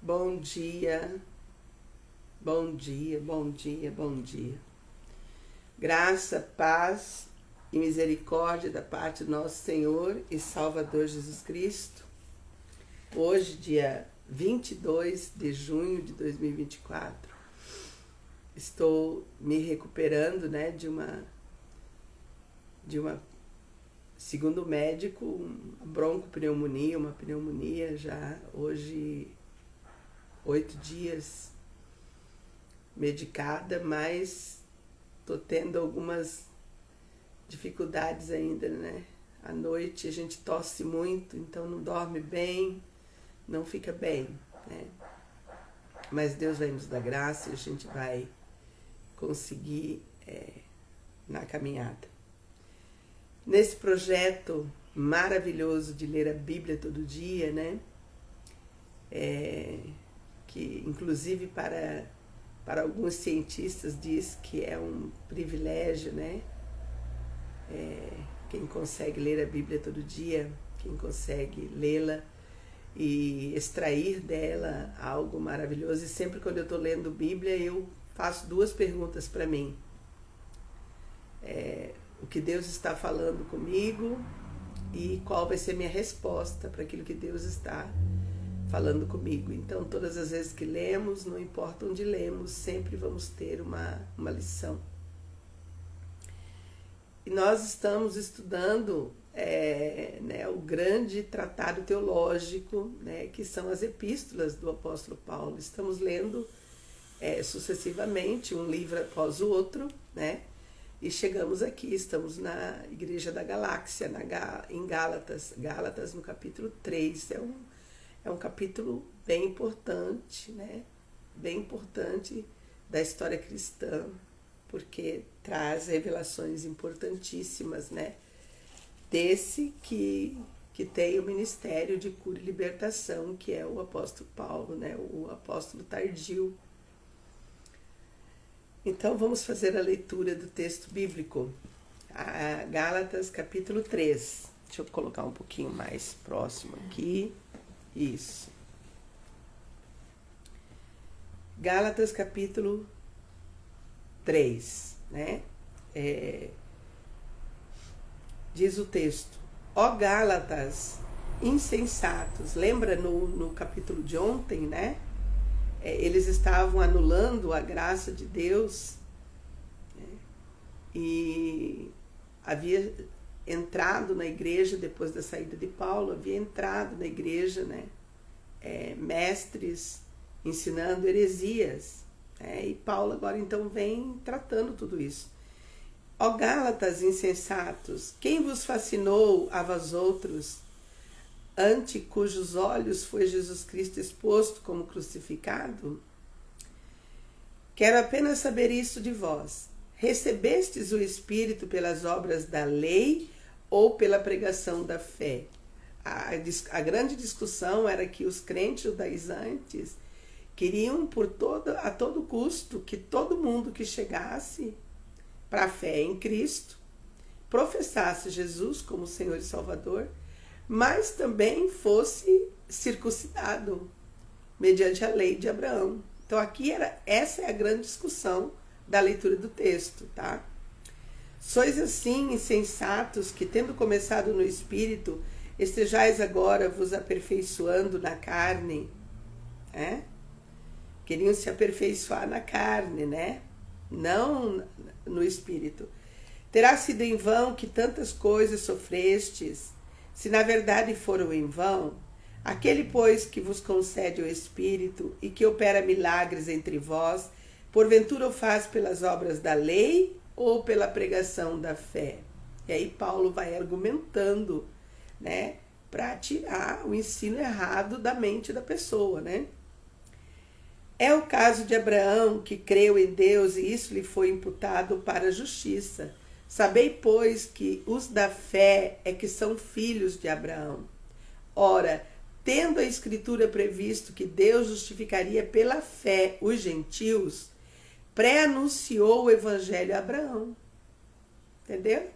Bom dia, bom dia, bom dia, bom dia. Graça, paz e misericórdia da parte do nosso Senhor e Salvador Jesus Cristo. Hoje, dia 22 de junho de 2024, estou me recuperando, de uma segundo o médico, broncopneumonia, uma pneumonia já hoje 8 dias medicada, mas tô tendo algumas dificuldades ainda, né? À noite a gente tosse muito, então não dorme bem, não fica bem, né? Mas Deus vai nos dar graça e a gente vai conseguir na caminhada. Nesse projeto maravilhoso de ler a Bíblia todo dia, né? Que inclusive para alguns cientistas diz que é um privilégio, né? Quem consegue ler a Bíblia todo dia, quem consegue lê-la e extrair dela algo maravilhoso. E sempre quando eu estou lendo Bíblia, eu faço duas perguntas para mim. O que Deus está falando comigo e qual vai ser minha resposta para aquilo que Deus está falando comigo. Então, todas as vezes que lemos, não importa onde lemos, sempre vamos ter uma lição. E nós estamos estudando o grande tratado teológico, né, que são as epístolas do apóstolo Paulo. Estamos lendo sucessivamente, um livro após o outro, né? E chegamos aqui, estamos na Igreja da Galáxia, em Gálatas no capítulo 3. É um capítulo bem importante, né? Bem importante da história cristã, porque traz revelações importantíssimas, né? Desse que tem o ministério de cura e libertação, que é o apóstolo Paulo, né? O apóstolo tardio. Então vamos fazer a leitura do texto bíblico, Gálatas capítulo 3. Deixa eu colocar um pouquinho mais próximo aqui. Isso. Gálatas capítulo 3, né? Diz o texto: ó Gálatas insensatos. Lembra no capítulo de ontem, né? Eles estavam anulando a graça de Deus, né? E havia entrado na igreja depois da saída de Paulo, havia entrado na igreja, né? Mestres ensinando heresias, né? E Paulo agora então vem tratando tudo isso. Ó Gálatas insensatos, quem vos fascinou a vós outros, ante cujos olhos foi Jesus Cristo exposto como crucificado? Quero apenas saber isso de vós. Recebestes o Espírito pelas obras da lei ou pela pregação da fé? A grande discussão era que os crentes judaizantes queriam a todo custo que todo mundo que chegasse para a fé em Cristo professasse Jesus como Senhor e Salvador, mas também fosse circuncidado mediante a lei de Abraão. Então essa é a grande discussão da leitura do texto, tá? Sois assim insensatos que, tendo começado no Espírito, estejais agora vos aperfeiçoando na carne, né? Queriam se aperfeiçoar na carne, né? Não no Espírito. Terá sido em vão que tantas coisas sofrestes, se na verdade foram em vão. Aquele, pois, que vos concede o Espírito e que opera milagres entre vós, porventura o faz pelas obras da lei ou pela pregação da fé? E aí Paulo vai argumentando, né, para tirar o ensino errado da mente da pessoa, né? É o caso de Abraão, que creu em Deus e isso lhe foi imputado para a justiça. Sabei, pois, que os da fé é que são filhos de Abraão. Ora, tendo a Escritura previsto que Deus justificaria pela fé os gentios, pré-anunciou o Evangelho a Abraão. Entendeu?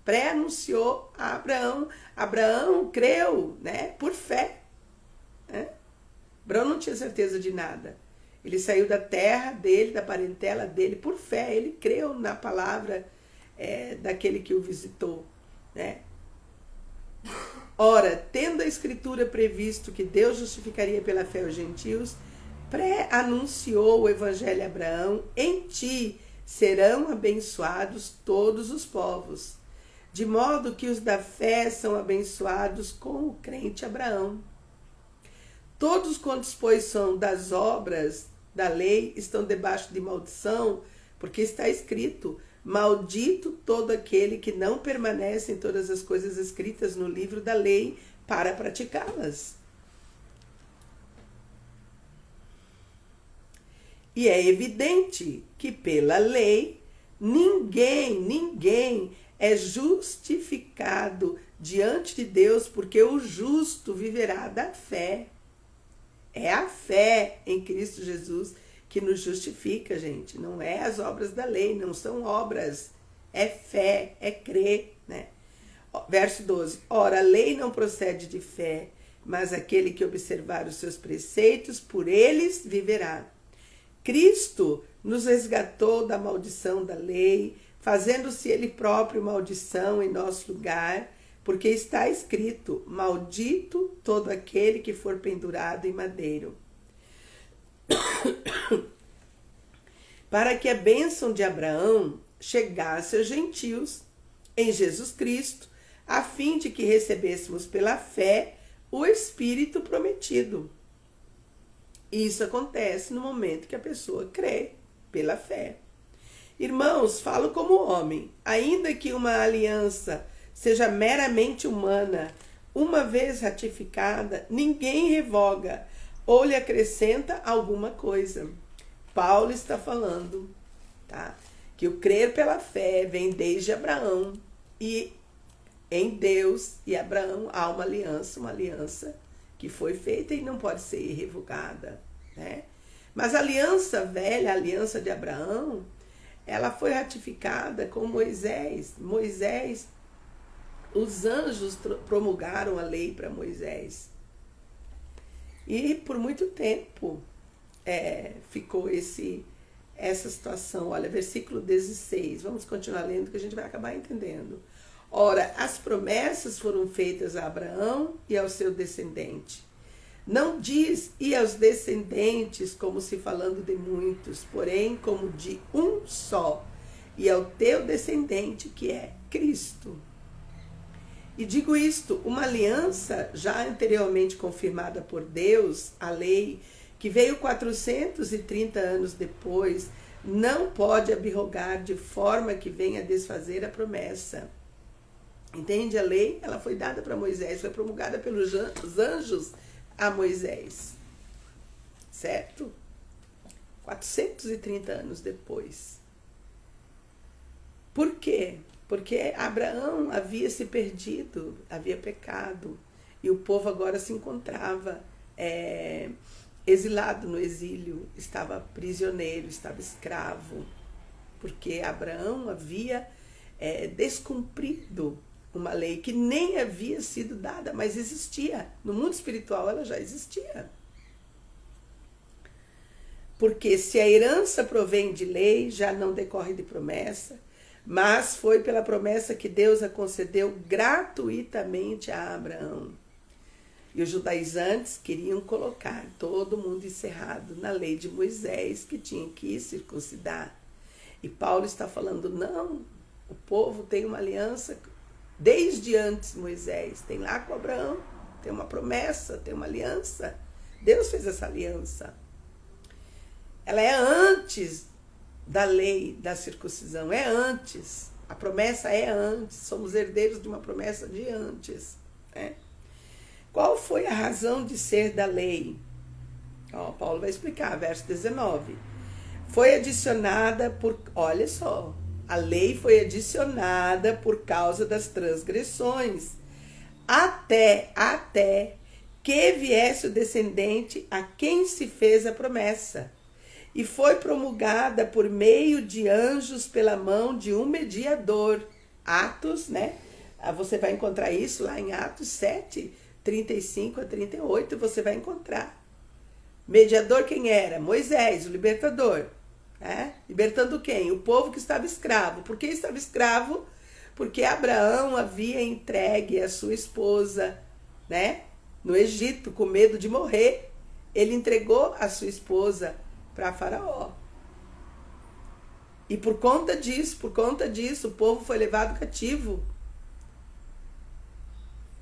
Pré-anunciou a Abraão. Abraão creu, né, por fé, né? Abraão não tinha certeza de nada. Ele saiu da terra dele, da parentela dele, por fé. Ele creu na palavra daquele que o visitou, né? Ora, tendo a Escritura previsto que Deus justificaria pela fé os gentios, pré-anunciou o Evangelho a Abraão: em ti serão abençoados todos os povos, de modo que os da fé são abençoados com o crente Abraão. Todos quantos, pois, são das obras da lei estão debaixo de maldição, porque está escrito: maldito todo aquele que não permanece em todas as coisas escritas no livro da lei para praticá-las. E é evidente que pela lei ninguém é justificado diante de Deus, porque o justo viverá da fé. É a fé em Cristo Jesus que nos justifica, gente. Não é as obras da lei, não são obras. É fé, é crer, né? Verso 12. Ora, a lei não procede de fé, mas aquele que observar os seus preceitos, por eles viverá. Cristo nos resgatou da maldição da lei, fazendo-se ele próprio maldição em nosso lugar, porque está escrito: maldito todo aquele que for pendurado em madeiro. Para que a bênção de Abraão chegasse aos gentios em Jesus Cristo, a fim de que recebêssemos pela fé o Espírito prometido. Isso acontece no momento que a pessoa crê pela fé. Irmãos, falo como homem, ainda que uma aliança seja meramente humana, uma vez ratificada, ninguém revoga ou lhe acrescenta alguma coisa. Paulo está falando, tá? Que o crer pela fé vem desde Abraão, e em Deus e Abraão há uma aliança que foi feita e não pode ser revogada, né? Mas a aliança velha, a aliança de Abraão, ela foi ratificada com Moisés. Os anjos promulgaram a lei para Moisés. E por muito tempo ficou essa situação. Olha, versículo 16. Vamos continuar lendo que a gente vai acabar entendendo. Ora, as promessas foram feitas a Abraão e ao seu descendente. Não diz e aos descendentes, como se falando de muitos, porém como de um só, e ao teu descendente, que é Cristo. E digo isto, uma aliança já anteriormente confirmada por Deus, a lei, que veio 430 anos depois, não pode abrogar de forma que venha desfazer a promessa. Entende? A lei, ela foi dada para Moisés, foi promulgada pelos anjos a Moisés. Certo? 430 anos depois. Por quê? Porque Abraão havia se perdido, havia pecado, e o povo agora se encontrava exilado no exílio, estava prisioneiro, estava escravo, porque Abraão havia descumprido uma lei que nem havia sido dada, mas existia. No mundo espiritual ela já existia. Porque se a herança provém de lei, já não decorre de promessa, mas foi pela promessa que Deus a concedeu gratuitamente a Abraão. E os judaizantes queriam colocar todo mundo encerrado na lei de Moisés, que tinha que circuncidar. E Paulo está falando, não, o povo tem uma aliança desde antes de Moisés. Tem lá com Abraão, tem uma promessa, tem uma aliança. Deus fez essa aliança. Ela é antes da lei da circuncisão, é antes. A promessa é antes, somos herdeiros de uma promessa de antes, né? Qual foi a razão de ser da lei? Paulo vai explicar, verso 19. Foi adicionada olha só, a lei foi adicionada por causa das transgressões, até que viesse o descendente a quem se fez a promessa. E foi promulgada por meio de anjos pela mão de um mediador. Atos, né? Você vai encontrar isso lá em Atos 7, 35 a 38, você vai encontrar. Mediador quem era? Moisés, o libertador. Né? Libertando quem? O povo que estava escravo. Por que estava escravo? Porque Abraão havia entregue a sua esposa, né, no Egito, com medo de morrer. Ele entregou a sua esposa para Faraó. E por conta disso, o povo foi levado cativo.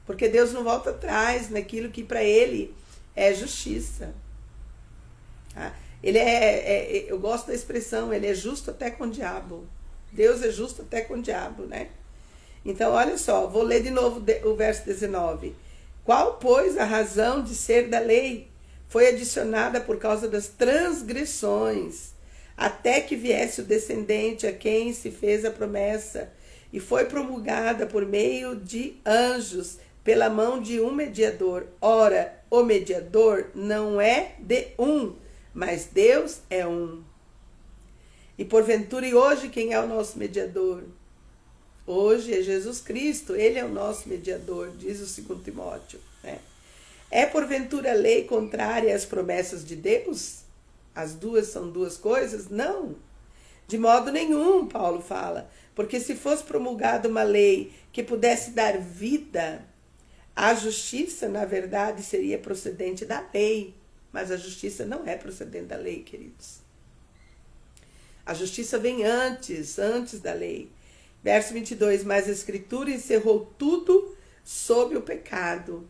Porque Deus não volta atrás naquilo que para ele é justiça. Tá? Ele eu gosto da expressão, ele é justo até com o diabo. Deus é justo até com o diabo, né? Então, olha só, vou ler de novo o verso 19. Qual, pois, a razão de ser da lei? Foi adicionada por causa das transgressões, até que viesse o descendente a quem se fez a promessa, e foi promulgada por meio de anjos, pela mão de um mediador. Ora, o mediador não é de um, mas Deus é um. E porventura, e hoje quem é o nosso mediador? Hoje é Jesus Cristo, ele é o nosso mediador, diz o 2 Timóteo. Né? É porventura a lei contrária às promessas de Deus? As duas são duas coisas? Não. De modo nenhum, Paulo fala. Porque se fosse promulgada uma lei que pudesse dar vida, a justiça, na verdade, seria procedente da lei. Mas a justiça não é procedente da lei, queridos. A justiça vem antes da lei. Verso 22, mas a Escritura encerrou tudo sob o pecado,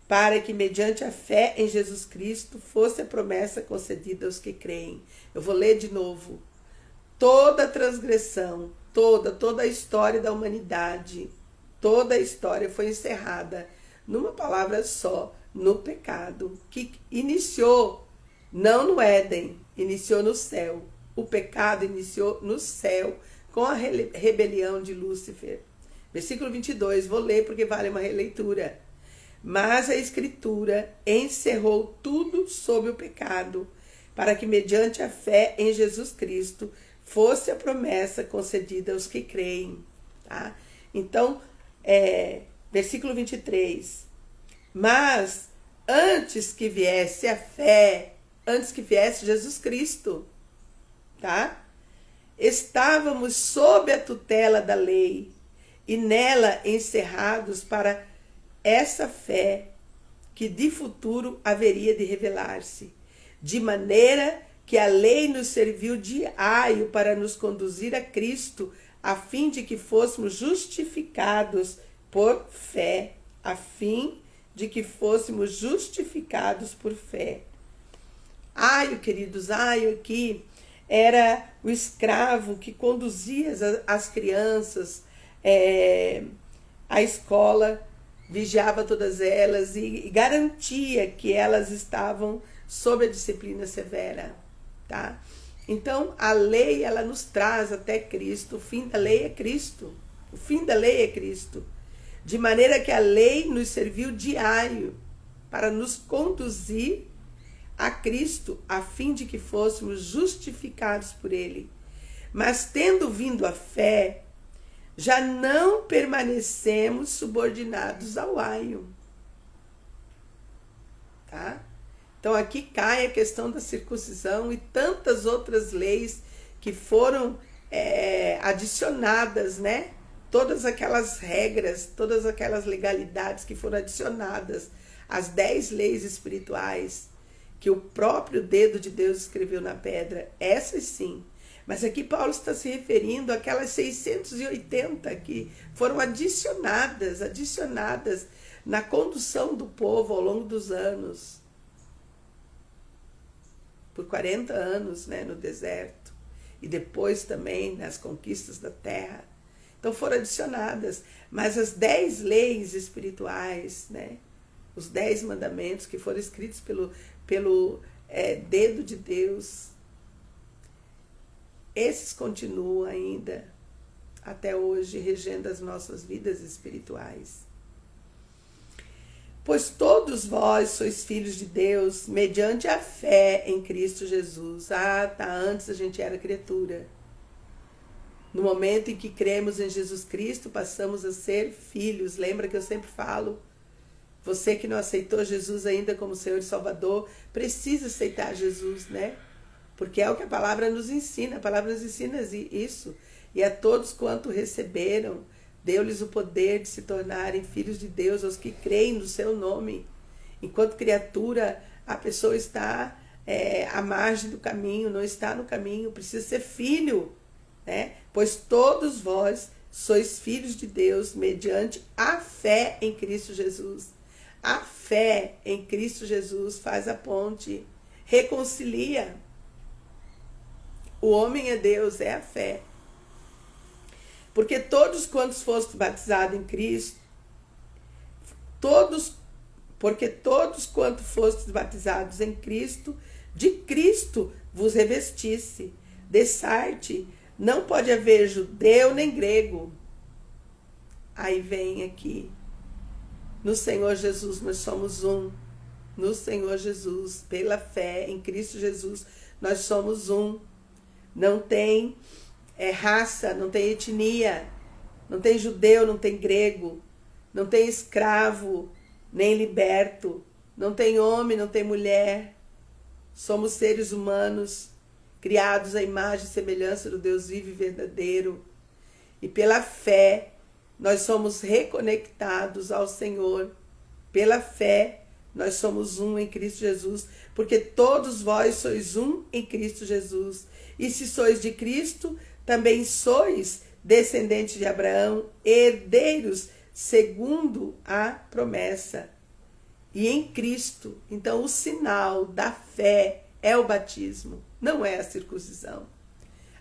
para que mediante a fé em Jesus Cristo fosse a promessa concedida aos que creem. Eu vou ler de novo. Toda a transgressão, toda a história da humanidade, toda a história foi encerrada numa palavra só, no pecado, que iniciou não no Éden, iniciou no céu. O pecado iniciou no céu, com a rebelião de Lúcifer. Versículo 22, vou ler porque vale uma releitura. Mas a Escritura encerrou tudo sob o pecado, para que mediante a fé em Jesus Cristo fosse a promessa concedida aos que creem. Tá? Então, versículo 23. Mas antes que viesse a fé, antes que viesse Jesus Cristo, tá? Estávamos sob a tutela da lei e nela encerrados para essa fé que de futuro haveria de revelar-se, de maneira que a lei nos serviu de aio para nos conduzir a Cristo, a fim de que fôssemos justificados por fé, a fim de que fôssemos justificados por fé. Aio, queridos, aio aqui era o escravo que conduzia as crianças à escola, vigiava todas elas e garantia que elas estavam sob a disciplina severa. Tá? Então, a lei, ela nos traz até Cristo. O fim da lei é Cristo. O fim da lei é Cristo. De maneira que a lei nos serviu de aio para nos conduzir a Cristo, a fim de que fôssemos justificados por Ele. Mas tendo vindo a fé, já não permanecemos subordinados ao aio. Tá? Então aqui cai a questão da circuncisão e tantas outras leis que foram adicionadas, né? Todas aquelas regras, todas aquelas legalidades que foram adicionadas às 10 leis espirituais que o próprio dedo de Deus escreveu na pedra, essas sim. Mas aqui Paulo está se referindo àquelas 680 que foram adicionadas na condução do povo ao longo dos anos. Por 40 anos, né, no deserto. E depois também nas conquistas da terra. Então foram adicionadas. Mas as 10 leis espirituais, né, os 10 mandamentos que foram escritos pelo dedo de Deus, esses continuam ainda até hoje regendo as nossas vidas espirituais. Pois todos vós sois filhos de Deus mediante a fé em Cristo Jesus. Antes a gente era criatura. No momento em que cremos em Jesus Cristo, passamos a ser filhos. Lembra que eu sempre falo? Você que não aceitou Jesus ainda como Senhor e Salvador, precisa aceitar Jesus, né? Porque é o que a palavra nos ensina. A palavra nos ensina isso. E a todos quanto receberam, deu-lhes o poder de se tornarem filhos de Deus, aos que creem no seu nome. Enquanto criatura, a pessoa está à margem do caminho, não está no caminho, precisa ser filho, né? Pois todos vós sois filhos de Deus mediante a fé em Cristo Jesus. A fé em Cristo Jesus faz a ponte, reconcilia. O homem é Deus, é a fé. Porque todos quantos fostes batizados em Cristo, porque todos quantos fostes batizados em Cristo, de Cristo vos revestisse. Dessarte, não pode haver judeu nem grego. Aí vem aqui. No Senhor Jesus nós somos um. No Senhor Jesus, pela fé em Cristo Jesus, nós somos um. Não tem raça, não tem etnia, não tem judeu, não tem grego, não tem escravo, nem liberto, não tem homem, não tem mulher. Somos seres humanos, criados à imagem e semelhança do Deus vivo e verdadeiro. E pela fé, nós somos reconectados ao Senhor. Pela fé, nós somos um em Cristo Jesus, porque todos vós sois um em Cristo Jesus. E se sois de Cristo, também sois descendentes de Abraão, herdeiros segundo a promessa. E em Cristo, então o sinal da fé é o batismo, não é a circuncisão.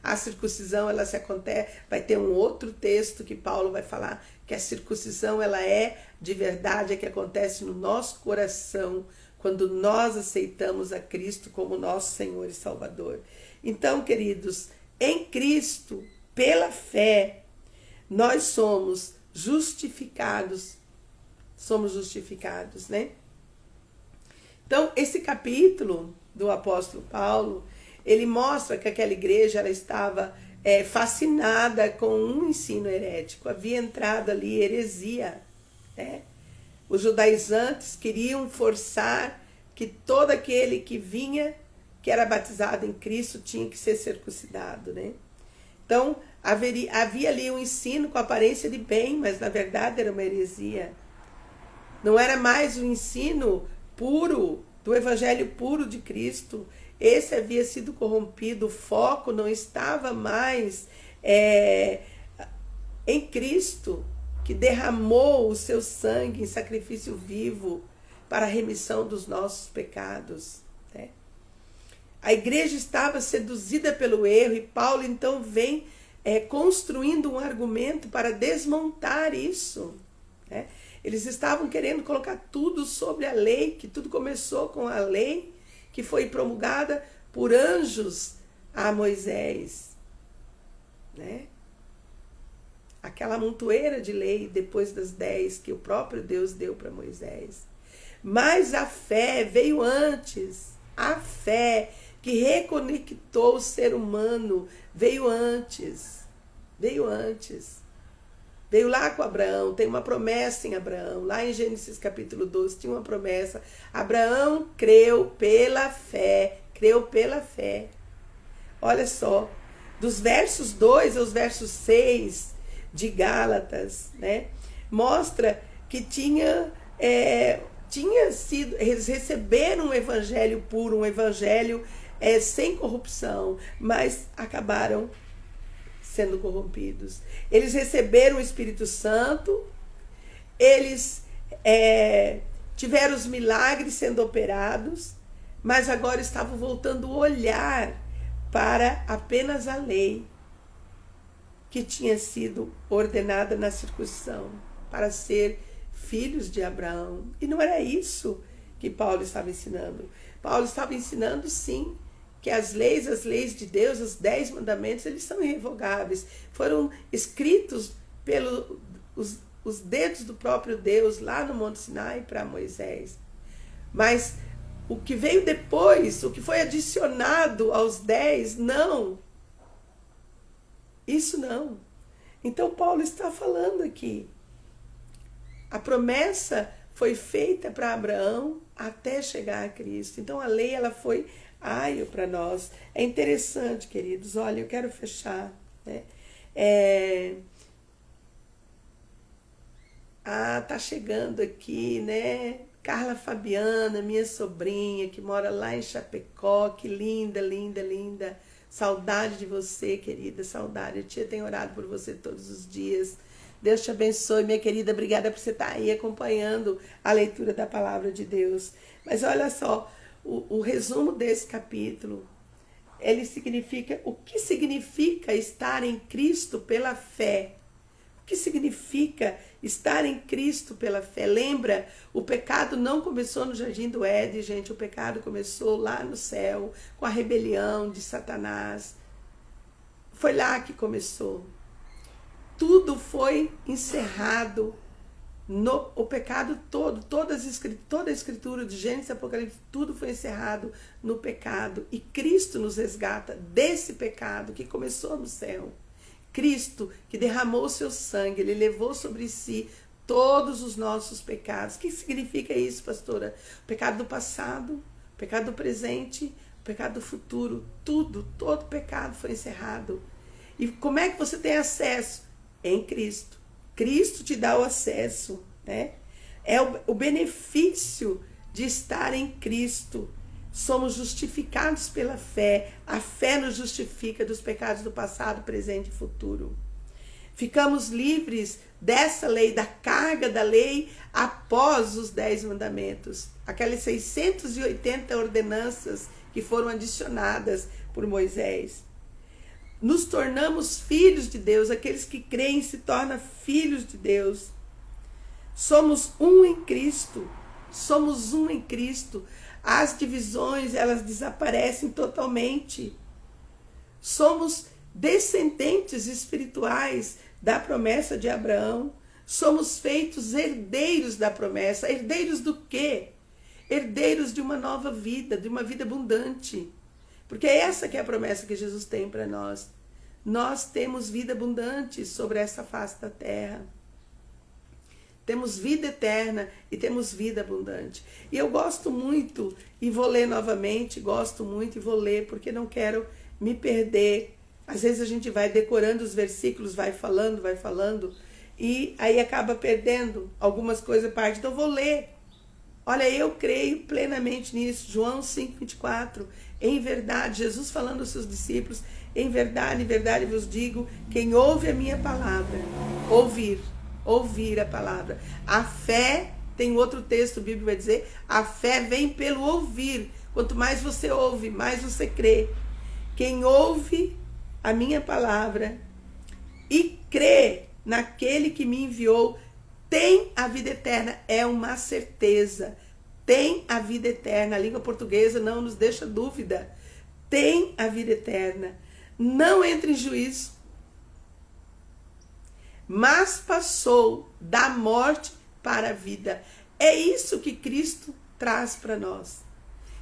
A circuncisão, ela se acontece, vai ter um outro texto que Paulo vai falar, que a circuncisão, ela é de verdade, é que acontece no nosso coração, quando nós aceitamos a Cristo como nosso Senhor e Salvador. Então, queridos, em Cristo, pela fé, nós somos justificados. Somos justificados, né? Então, esse capítulo do apóstolo Paulo, ele mostra que aquela igreja ela estava fascinada com um ensino herético. Havia entrado ali heresia, né? Os judaizantes queriam forçar que todo aquele que vinha, que era batizado em Cristo, tinha que ser circuncidado, né? Então, havia ali um ensino com aparência de bem, mas na verdade era uma heresia. Não era mais o ensino puro, do evangelho puro de Cristo. Esse havia sido corrompido, o foco não estava mais em Cristo, que derramou o seu sangue em sacrifício vivo para a remissão dos nossos pecados, né? A igreja estava seduzida pelo erro e Paulo então vem construindo um argumento para desmontar isso, né? Eles estavam querendo colocar tudo sobre a lei, que tudo começou com a lei, que foi promulgada por anjos a Moisés, né? Aquela montoeira de lei depois das 10 que o próprio Deus deu para Moisés. Mas a fé veio antes. A fé que reconectou o ser humano veio antes. Veio antes. Veio lá com Abraão, tem uma promessa em Abraão. Lá em Gênesis capítulo 12 tinha uma promessa. Abraão creu pela fé. Creu pela fé. Olha só, dos versos 2 aos versos 6 de Gálatas, né? Mostra que tinha sido, eles receberam um evangelho puro, um evangelho sem corrupção, mas acabaram sendo corrompidos. Eles receberam o Espírito Santo, eles tiveram os milagres sendo operados, mas agora estavam voltando o olhar para apenas a lei que tinha sido ordenada na circuncisão, para ser filhos de Abraão. E não era isso que Paulo estava ensinando. Paulo estava ensinando, sim, que as leis de Deus, os 10 mandamentos, eles são irrevogáveis. Foram escritos pelos os dedos do próprio Deus lá no Monte Sinai para Moisés. Mas o que veio depois, o que foi adicionado aos 10, não. Isso não. Então Paulo está falando aqui. A promessa foi feita para Abraão até chegar a Cristo. Então a lei ela foi aio para nós. É interessante, queridos. Olha, eu quero fechar, né? Tá chegando aqui, né? Carla Fabiana, minha sobrinha, que mora lá em Chapecó. Que linda, linda, linda. Saudade de você, querida, saudade. A tia tem orado por você todos os dias. Deus te abençoe, minha querida. Obrigada por você estar aí acompanhando a leitura da palavra de Deus. Mas olha só, o resumo desse capítulo, ele significa o que significa estar em Cristo pela fé. O que significa estar em Cristo pela fé? Lembra, o pecado não começou no Jardim do Éden, gente. O pecado começou lá no céu, com a rebelião de Satanás. Foi lá que começou. Tudo foi encerrado, o pecado todo, toda a escritura de Gênesis e Apocalipse, tudo foi encerrado no pecado. E Cristo nos resgata desse pecado que começou no céu. Cristo que derramou o seu sangue, ele levou sobre si todos os nossos pecados. O que significa isso, pastora? O pecado do passado, o pecado do presente, o pecado do futuro, todo pecado foi encerrado. E como é que você tem acesso? Em Cristo. Cristo te dá o acesso, né? É o benefício de estar em Cristo. Somos justificados pela fé. A fé nos justifica dos pecados do passado, presente e futuro. Ficamos livres dessa lei, da carga da lei, após os 10 mandamentos. Aquelas 680 ordenanças que foram adicionadas por Moisés. Nos tornamos filhos de Deus. Aqueles que creem se tornam filhos de Deus. Somos um em Cristo. Somos um em Cristo. As divisões, elas desaparecem totalmente. Somos descendentes espirituais da promessa de Abraão. Somos feitos herdeiros da promessa. Herdeiros do quê? Herdeiros de uma nova vida, de uma vida abundante. Porque é essa que é a promessa que Jesus tem para nós. Nós temos vida abundante sobre essa face da terra. Temos vida eterna e temos vida abundante. E eu gosto muito, e vou ler novamente, gosto muito e vou ler, porque não quero me perder. Às vezes a gente vai decorando os versículos, vai falando, e aí acaba perdendo algumas coisas, parte. Então eu vou ler. Olha, eu creio plenamente nisso. João 5,24. Em verdade, Jesus falando aos seus discípulos, em verdade vos digo, quem ouve a minha palavra, ouvir a palavra. A fé, tem outro texto bíblico vai dizer, a fé vem pelo ouvir. Quanto mais você ouve, mais você crê. Quem ouve a minha palavra e crê naquele que me enviou, tem a vida eterna. É uma certeza. Tem a vida eterna. A língua portuguesa não nos deixa dúvida. Tem a vida eterna. Não entra em juízo, mas passou da morte para a vida. É isso que Cristo traz para nós.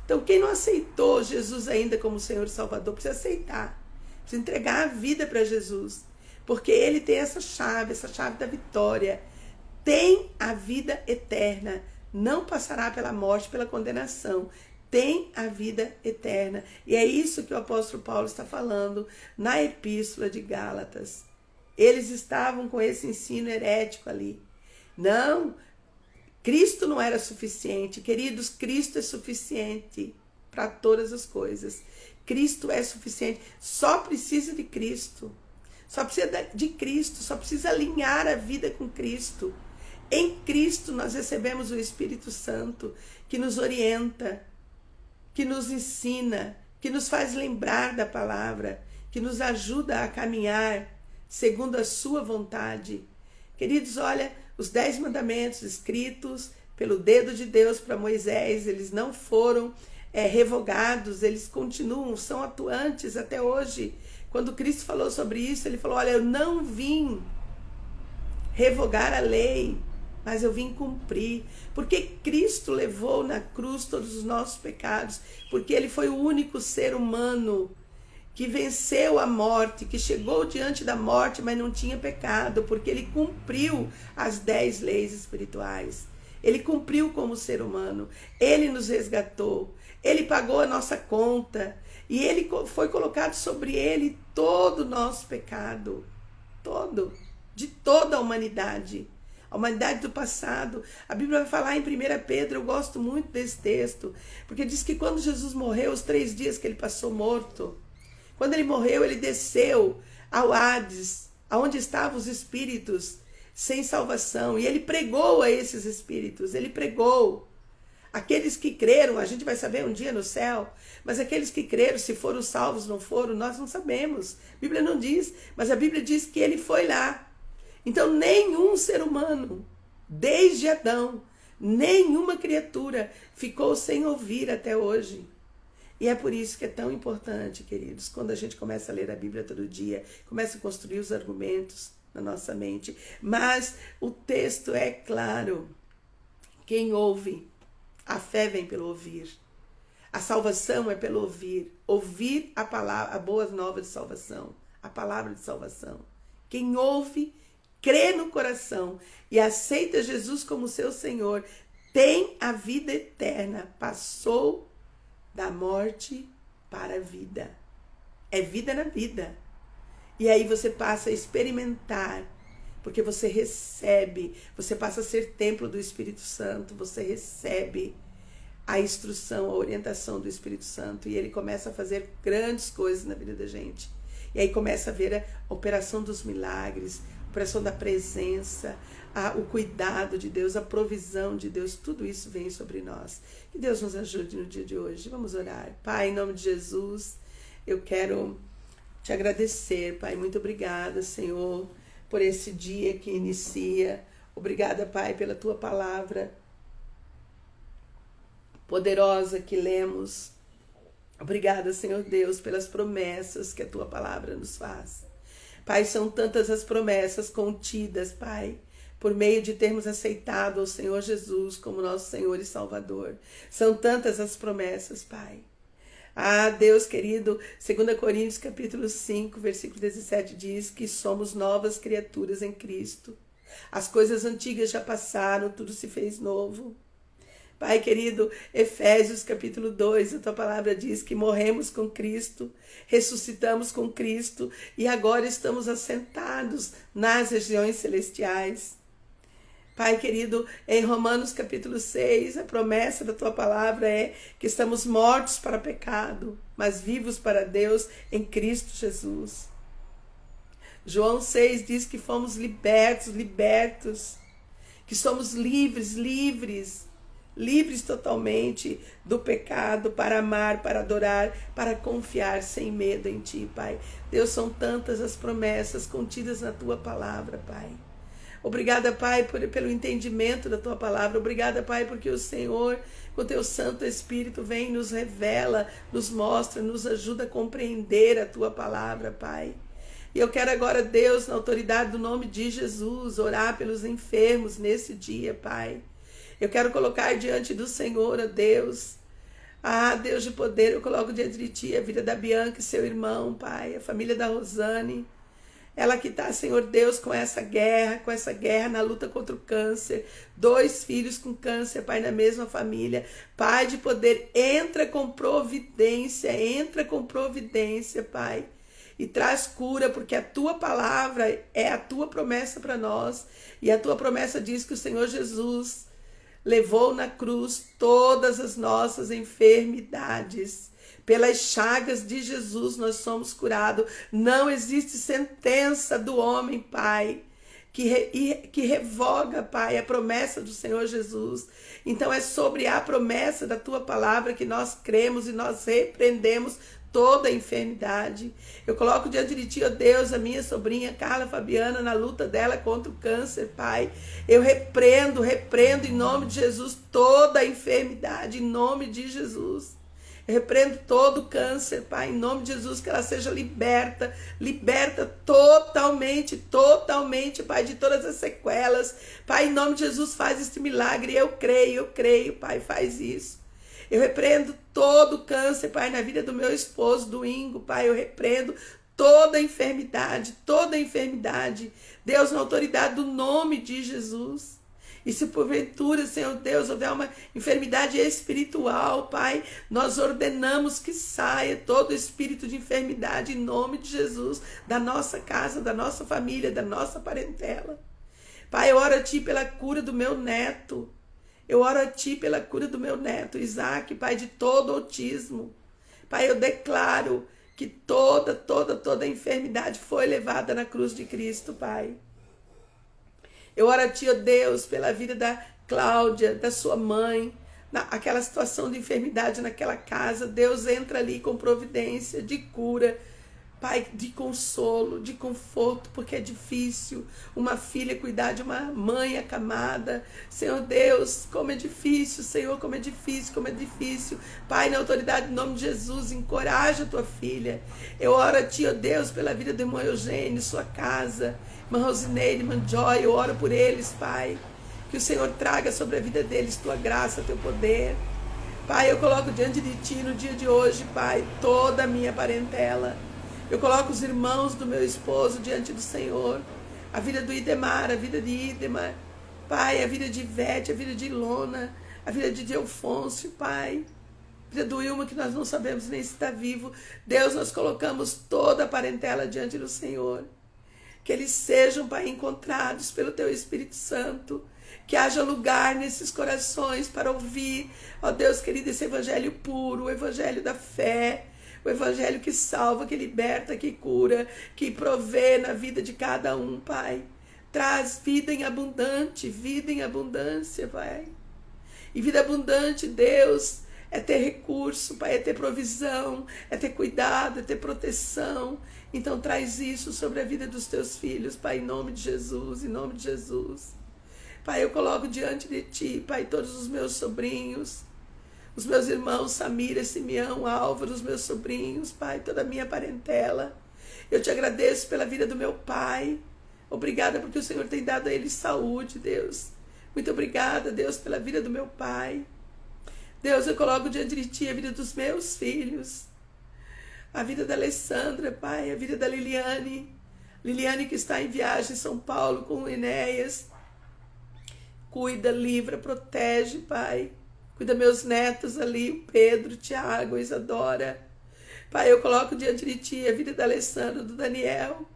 Então, quem não aceitou Jesus ainda como Senhor e Salvador, precisa aceitar. Precisa entregar a vida para Jesus. Porque Ele tem essa chave da vitória. Tem a vida eterna. Não passará pela morte, pela condenação. Tem a vida eterna. E é isso que o apóstolo Paulo está falando na epístola de Gálatas. Eles estavam com esse ensino herético ali. Não, Cristo não era suficiente. Queridos, Cristo é suficiente para todas as coisas. Cristo é suficiente. Só precisa de Cristo. Só precisa de Cristo. Só precisa alinhar a vida com Cristo. Em Cristo nós recebemos o Espírito Santo que nos orienta, que nos ensina, que nos faz lembrar da palavra, que nos ajuda a caminhar segundo a sua vontade. Queridos, olha, os 10 mandamentos escritos pelo dedo de Deus para Moisés, eles não foram revogados, eles continuam, são atuantes até hoje. Quando Cristo falou sobre isso, ele falou, olha, eu não vim revogar a lei, mas eu vim cumprir, porque Cristo levou na cruz todos os nossos pecados, porque Ele foi o único ser humano que venceu a morte, que chegou diante da morte, mas não tinha pecado, porque Ele cumpriu as 10 leis espirituais. Ele cumpriu como ser humano. Ele nos resgatou. Ele pagou a nossa conta. E ele foi colocado sobre ele todo o nosso pecado. Todo. De toda a humanidade. A humanidade do passado. A Bíblia vai falar em 1 Pedro, eu gosto muito desse texto, porque diz que quando Jesus morreu, os 3 dias que ele passou morto, quando ele morreu, ele desceu ao Hades, aonde estavam os espíritos sem salvação, e ele pregou a esses espíritos, ele pregou. Aqueles que creram, a gente vai saber um dia no céu, mas aqueles que creram, se foram salvos, não foram, nós não sabemos. A Bíblia não diz, mas a Bíblia diz que ele foi lá. Então, nenhum ser humano, desde Adão, nenhuma criatura ficou sem ouvir até hoje. E é por isso que é tão importante, queridos, quando a gente começa a ler a Bíblia todo dia, começa a construir os argumentos na nossa mente. Mas o texto é claro. Quem ouve, a fé vem pelo ouvir. A salvação é pelo ouvir. Ouvir a palavra, a boa nova de salvação, a palavra de salvação. Quem ouve, crê no coração e aceita Jesus como seu Senhor, tem a vida eterna, passou da morte para a vida. É vida na vida. E aí você passa a experimentar, porque você recebe, você passa a ser templo do Espírito Santo, você recebe a instrução, a orientação do Espírito Santo, e ele começa a fazer grandes coisas na vida da gente. E aí começa a ver a operação dos milagres, a operação da presença, o cuidado de Deus, a provisão de Deus, tudo isso vem sobre nós. Que Deus nos ajude no dia de hoje. Vamos orar. Pai, em nome de Jesus, eu quero te agradecer, Pai. Muito obrigada, Senhor, por esse dia que inicia. Obrigada, Pai, pela tua palavra poderosa que lemos. Obrigada, Senhor Deus, pelas promessas que a tua palavra nos faz. Pai, são tantas as promessas contidas, Pai, por meio de termos aceitado o Senhor Jesus como nosso Senhor e Salvador. São tantas as promessas, Pai. Ah, Deus querido, 2 Coríntios capítulo 5, versículo 17 diz que somos novas criaturas em Cristo. As coisas antigas já passaram, tudo se fez novo. Pai querido, Efésios capítulo 2, a tua palavra diz que morremos com Cristo, ressuscitamos com Cristo e agora estamos assentados nas regiões celestiais. Pai querido, em Romanos capítulo 6, a promessa da tua palavra é que estamos mortos para o pecado, mas vivos para Deus em Cristo Jesus. João 6 diz que fomos libertos, que somos livres totalmente do pecado, para amar, para adorar, para confiar sem medo em ti, Pai. Deus, são tantas as promessas contidas na tua palavra, Pai. Obrigada, Pai, pelo entendimento da tua palavra. Obrigada, Pai, porque o Senhor, com o teu Santo Espírito, vem e nos revela, nos mostra, nos ajuda a compreender a tua palavra, Pai. E eu quero agora, Deus, na autoridade do nome de Jesus, orar pelos enfermos nesse dia, Pai. Eu quero colocar diante do Senhor, ó Deus. Ah, Deus de poder, eu coloco diante de ti a vida da Bianca e seu irmão, Pai, a família da Rosane. Ela que está, Senhor Deus, com essa guerra na luta contra o câncer. 2 filhos com câncer, Pai, na mesma família. Pai de poder, entra com providência, Pai. E traz cura, porque a tua palavra é a tua promessa para nós. E a tua promessa diz que o Senhor Jesus levou na cruz todas as nossas enfermidades. Pelas chagas de Jesus nós somos curados. Não existe sentença do homem, Pai, que revoga, Pai, a promessa do Senhor Jesus. Então é sobre a promessa da tua palavra que nós cremos e nós repreendemos toda a enfermidade. Eu coloco diante de ti, ó Deus, a minha sobrinha Carla Fabiana na luta dela contra o câncer, Pai. Eu repreendo em nome de Jesus toda a enfermidade, em nome de Jesus. Eu repreendo todo o câncer, Pai, em nome de Jesus, que ela seja liberta totalmente, Pai, de todas as sequelas. Pai, em nome de Jesus, faz este milagre. Eu creio, Pai, faz isso. Eu repreendo todo o câncer, Pai, na vida do meu esposo, do Ingo, Pai. Eu repreendo toda a enfermidade. Deus, na autoridade do nome de Jesus. E se porventura, Senhor Deus, houver uma enfermidade espiritual, Pai, nós ordenamos que saia todo espírito de enfermidade em nome de Jesus, da nossa casa, da nossa família, da nossa parentela. Pai, eu oro a Ti pela cura do meu neto. Eu oro a Ti pela cura do meu neto, Isaac, Pai, de todo autismo. Pai, eu declaro que toda enfermidade foi levada na cruz de Cristo, Pai. Eu oro a Ti, ó Deus, pela vida da Cláudia, da sua mãe, aquela situação de enfermidade naquela casa. Deus entra ali com providência de cura, Pai, de consolo, de conforto, porque é difícil uma filha cuidar de uma mãe acamada. Senhor Deus, como é difícil, Senhor, como é difícil, como é difícil. Pai, na autoridade, em nome de Jesus, encoraja a tua filha. Eu oro a Ti, ó Deus, pela vida do irmão Eugênio, sua casa, irmã Rosineide, irmã Joy, eu oro por eles, Pai. Que o Senhor traga sobre a vida deles tua graça, teu poder. Pai, eu coloco diante de Ti no dia de hoje, Pai, toda a minha parentela. Eu coloco os irmãos do meu esposo diante do Senhor. A vida do Idemar, a vida de Idemar. Pai, a vida de Ivete, a vida de Ilona, a vida de Delfonso, Pai. A vida do Ilma, que nós não sabemos nem se está vivo. Deus, nós colocamos toda a parentela diante do Senhor. Que eles sejam, Pai, encontrados pelo Teu Espírito Santo. Que haja lugar nesses corações para ouvir, ó Deus querido, esse evangelho puro, o evangelho da fé. O evangelho que salva, que liberta, que cura, que provê na vida de cada um, Pai. Traz vida em abundância, Pai. E vida abundante, Deus, é ter recurso, Pai, é ter provisão, é ter cuidado, é ter proteção. Então traz isso sobre a vida dos Teus filhos, Pai, em nome de Jesus, em nome de Jesus. Pai, eu coloco diante de Ti, Pai, todos os meus sobrinhos, os meus irmãos, Samira, Simeão, Álvaro, os meus sobrinhos, Pai, toda a minha parentela. Eu Te agradeço pela vida do meu pai. Obrigada porque o Senhor tem dado a ele saúde, Deus. Muito obrigada, Deus, pela vida do meu pai. Deus, eu coloco diante de Ti a vida dos meus filhos. A vida da Alessandra, Pai, a vida da Liliane. Liliane que está em viagem em São Paulo com o Enéas. Cuida, livra, protege, Pai. Cuida meus netos ali, o Pedro, o Tiago, a Isadora. Pai, eu coloco diante de Ti a vida da Alessandra, do Daniel,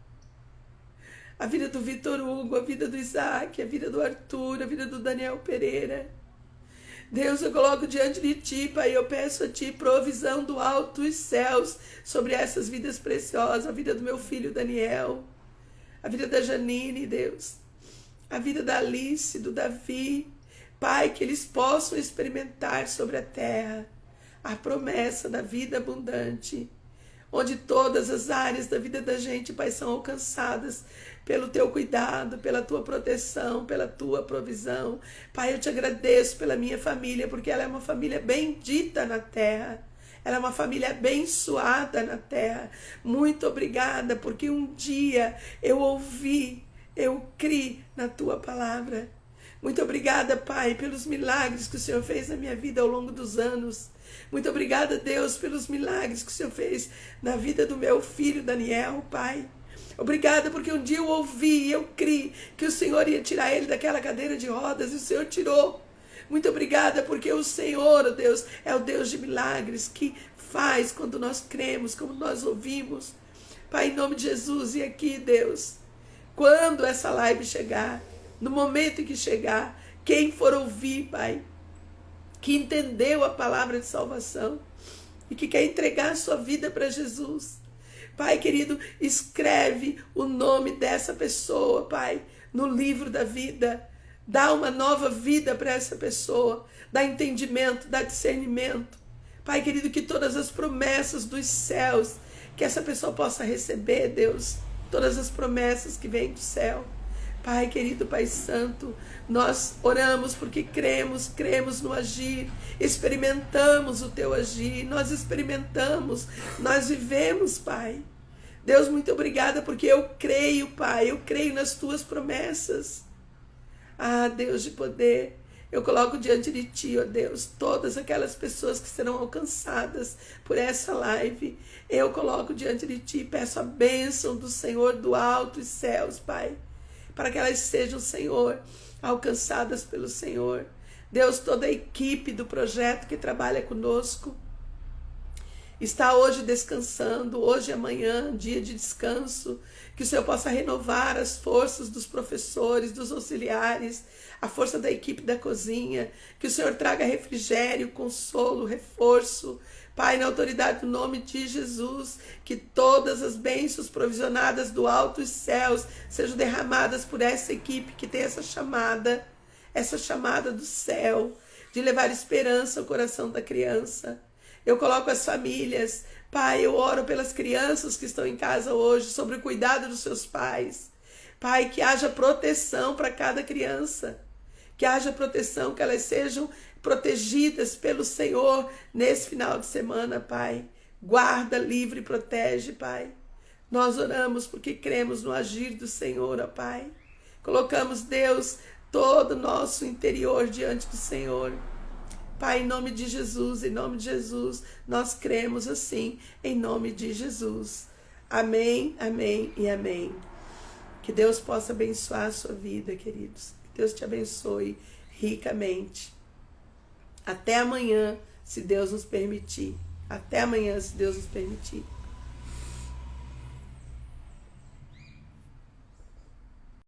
a vida do Vitor Hugo, a vida do Isaac, a vida do Arthur, a vida do Daniel Pereira. Deus, eu coloco diante de Ti, Pai, eu peço a Ti provisão do alto dos céus sobre essas vidas preciosas, a vida do meu filho Daniel, a vida da Janine, Deus, a vida da Alice, do Davi. Pai, que eles possam experimentar sobre a terra a promessa da vida abundante, onde todas as áreas da vida da gente, Pai, são alcançadas pelo Teu cuidado, pela Tua proteção, pela Tua provisão. Pai, eu Te agradeço pela minha família, porque ela é uma família bendita na terra. Ela é uma família abençoada na terra. Muito obrigada, porque um dia eu ouvi, eu criei na Tua palavra. Muito obrigada, Pai, pelos milagres que o Senhor fez na minha vida ao longo dos anos. Muito obrigada, Deus, pelos milagres que o Senhor fez na vida do meu filho Daniel, Pai. Obrigada porque um dia eu ouvi e eu criei que o Senhor ia tirar ele daquela cadeira de rodas e o Senhor tirou. Muito obrigada porque o Senhor, ó Deus, é o Deus de milagres que faz quando nós cremos, quando nós ouvimos. Pai, em nome de Jesus, e aqui, Deus, quando essa live chegar, no momento em que chegar, quem for ouvir, Pai, que entendeu a palavra de salvação e que quer entregar a sua vida para Jesus, Pai querido, escreve o nome dessa pessoa, Pai, no livro da vida. Dá uma nova vida para essa pessoa. Dá entendimento, dá discernimento. Pai querido, que todas as promessas dos céus, que essa pessoa possa receber, Deus, todas as promessas que vêm do céu. Pai querido, Pai santo, nós oramos porque cremos no agir, experimentamos o Teu agir, nós experimentamos, nós vivemos, Pai. Deus, muito obrigada porque eu creio, Pai, eu creio nas Tuas promessas. Ah, Deus de poder, eu coloco diante de Ti, ó Deus, todas aquelas pessoas que serão alcançadas por essa live. Eu coloco diante de Ti, peço a bênção do Senhor do alto e céus, Pai. para que elas sejam, Senhor, alcançadas pelo Senhor. Deus, toda a equipe do projeto que trabalha conosco está hoje descansando, hoje e amanhã, dia de descanso, que o Senhor possa renovar as forças dos professores, dos auxiliares, a força da equipe da cozinha, que o Senhor traga refrigério, consolo, reforço, Pai, na autoridade do nome de Jesus, que todas as bênçãos provisionadas do alto dos céus sejam derramadas por essa equipe que tem essa chamada do céu, de levar esperança ao coração da criança. Eu coloco as famílias, Pai, eu oro pelas crianças que estão em casa hoje, sobre o cuidado dos seus pais. Pai, que haja proteção para cada criança, que haja proteção, que elas sejam protegidas pelo Senhor nesse final de semana, Pai. Guarda, livre e protege, Pai. Nós oramos porque cremos no agir do Senhor, ó Pai. Colocamos, Deus, todo o nosso interior diante do Senhor. Pai, em nome de Jesus, nós cremos assim, em nome de Jesus. Amém, amém e amém. Que Deus possa abençoar a sua vida, queridos. Que Deus te abençoe ricamente. Até amanhã, se Deus nos permitir. Até amanhã, se Deus nos permitir.